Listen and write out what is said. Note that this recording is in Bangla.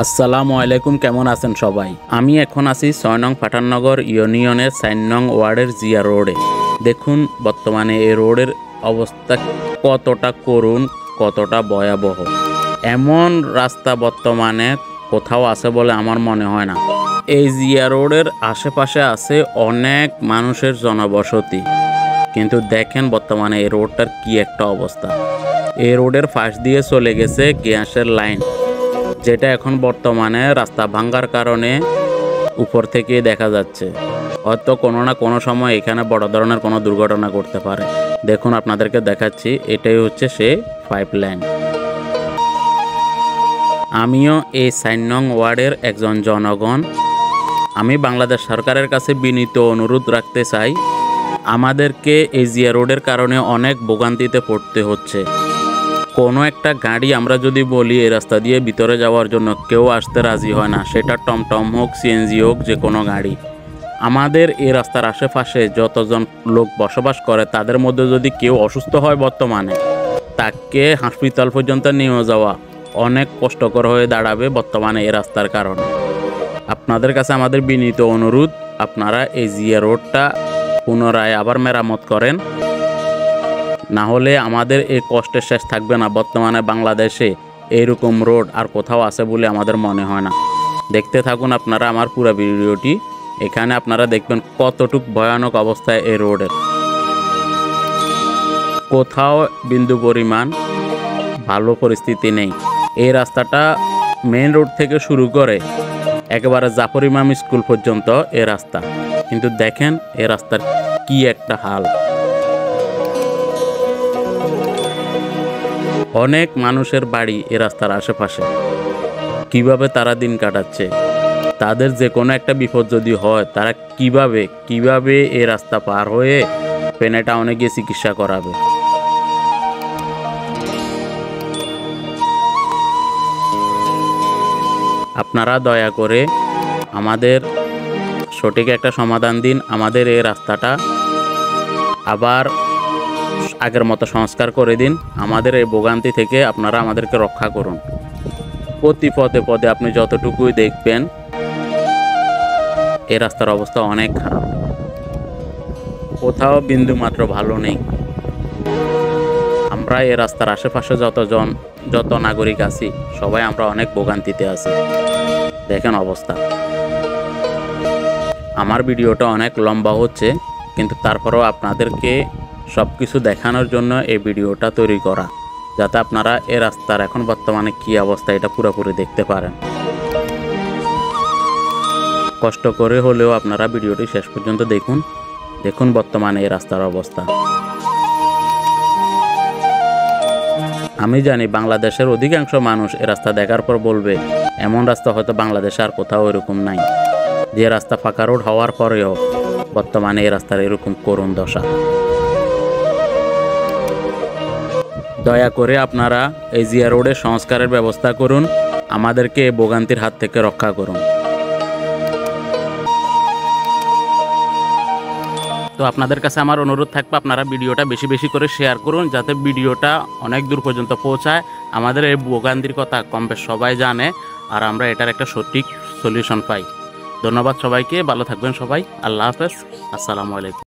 আসসালামু আলাইকুম, কেমন আছেন সবাই? আমি এখন আছি ৬ নং পাঠাননগর ইউনিয়নের ৪ নং ওয়ার্ডের জিয়া রোডে। দেখুন বর্তমানে এই রোডের অবস্থা কতটা করুণ, কতটা ভয়াবহ। এমন রাস্তা বর্তমানে কোথাও আছে বলে আমার মনে হয় না। এই জিয়া রোডের আশেপাশে আছে অনেক মানুষের জনবসতি, কিন্তু দেখেন বর্তমানে এই রোডটার কি একটা অবস্থা। এই রোডের পাশ দিয়ে চলে গেছে গ্যাসের লাইন, যেটা এখন বর্তমানে রাস্তা ভাঙ্গার কারণে উপর থেকে দেখা যাচ্ছে। হয়তো কোনো না কোনো সময় এখানে বড় ধরনের কোনো দুর্ঘটনা ঘটতে পারে। দেখুন আপনাদেরকে দেখাচ্ছি, এটাই হচ্ছে সে পাইপলাইন। আমিও এই ৪ নং ওয়ার্ডের একজন জনগণ। আমি বাংলাদেশ সরকারের কাছে বিনীত অনুরোধ রাখতে চাই, আমাদেরকে এই জিয়া রোডের কারণে অনেক ভোগান্তিতে পড়তে হচ্ছে। কোনো একটা গাড়ি আমরা যদি বলি এই রাস্তা দিয়ে ভিতরে যাওয়ার জন্য, কেউ আসতে রাজি হয় না, সেটা টমটম হোক, সিএনজি হোক, যে কোনো গাড়ি। আমাদের এই রাস্তার আশেপাশে যতজন লোক বসবাস করে তাদের মধ্যে যদি কেউ অসুস্থ হয় বর্তমানে, তাকে হাসপাতাল পর্যন্ত নিয়ে যাওয়া অনেক কষ্টকর হয়ে দাঁড়াবে বর্তমানে এই রাস্তার কারণে। আপনাদের কাছে আমাদের বিনীত অনুরোধ, আপনারা এই জিয়া রোডটা পুনরায় আবার মেরামত করেন, না হলে আমাদের এই কষ্টের শেষ থাকবে না। বর্তমানে বাংলাদেশে এইরকম রোড আর কোথাও আছে বলে আমাদের মনে হয় না। দেখতে থাকুন আপনারা আমার পুরো ভিডিওটি। এখানে আপনারা দেখবেন কতটুক ভয়ানক অবস্থায় এই রোডের। কোথাও বিন্দু পরিমাণ ভালো পরিস্থিতি নেই। এই রাস্তাটা মেইন রোড থেকে শুরু করে একেবারে জাফর ইমাম স্কুল পর্যন্ত এই রাস্তা, কিন্তু দেখেন এই রাস্তার কি একটা হাল। অনেক মানুষের বাড়ি এই রাস্তার আশেপাশে, কিভাবে তারা দিন কাটাচ্ছে। তাদের যে কোনো একটা বিপদ যদি হয়, তারা কিভাবে এই রাস্তা পার হয়ে পেনে টাউনে গিয়ে চিকিৎসা করাবে। আপনারা দয়া করে আমাদের সঠিক একটা সমাধান দিন। আমাদের এই রাস্তাটা আবার আগের মতো সংস্কার করে দিন। আমাদের এই ভোগান্তি থেকে আপনারা আমাদেরকে রক্ষা করুন। প্রতি পদে পদে আপনি যতটুকুই দেখবেন এই রাস্তার অবস্থা অনেক খারাপ, কোথাও বিন্দু মাত্র ভালো নেই। আমরা এই রাস্তার আশেপাশে যত নাগরিক আছি, সবাই আমরা অনেক ভোগান্তিতে আছি। দেখেন অবস্থা। আমার ভিডিওটা অনেক লম্বা হচ্ছে, কিন্তু তারপরেও আপনাদেরকে সব কিছু দেখানোর জন্য এই ভিডিওটা তৈরি করা, যাতে আপনারা এই রাস্তার এখন বর্তমানে কী অবস্থা এটা পুরোপুরি দেখতে পারেন। কষ্ট করে হলেও আপনারা ভিডিওটি শেষ পর্যন্ত দেখুন বর্তমানে এই রাস্তার অবস্থা। আমি জানি বাংলাদেশের অধিকাংশ মানুষ এই রাস্তা দেখার পর বলবে, এমন রাস্তা হয়তো বাংলাদেশে আর কোথাও এরকম নাই। যে রাস্তা ফাঁকা রোড হওয়ার পরেও বর্তমানে এই রাস্তার এরকম করুণ দশা। দয়া করে আপনারা এই জিয়া রোডের সংস্কারের ব্যবস্থা করুন, আমাদেরকে এই ভোগান্তির হাত থেকে রক্ষা করুন। তো আপনাদের কাছে আমার অনুরোধ থাকবে, আপনারা ভিডিওটা বেশি বেশি করে শেয়ার করুন, যাতে ভিডিওটা অনেক দূর পর্যন্ত পৌঁছায়। আমাদের এই ভোগান্তির কথা কম বেশ সবাই জানে, আর আমরা এটার একটা সঠিক সলিউশন পাই। ধন্যবাদ সবাইকে, ভালো থাকবেন সবাই। আল্লাহ হাফেজ, আসসালামু আলাইকুম।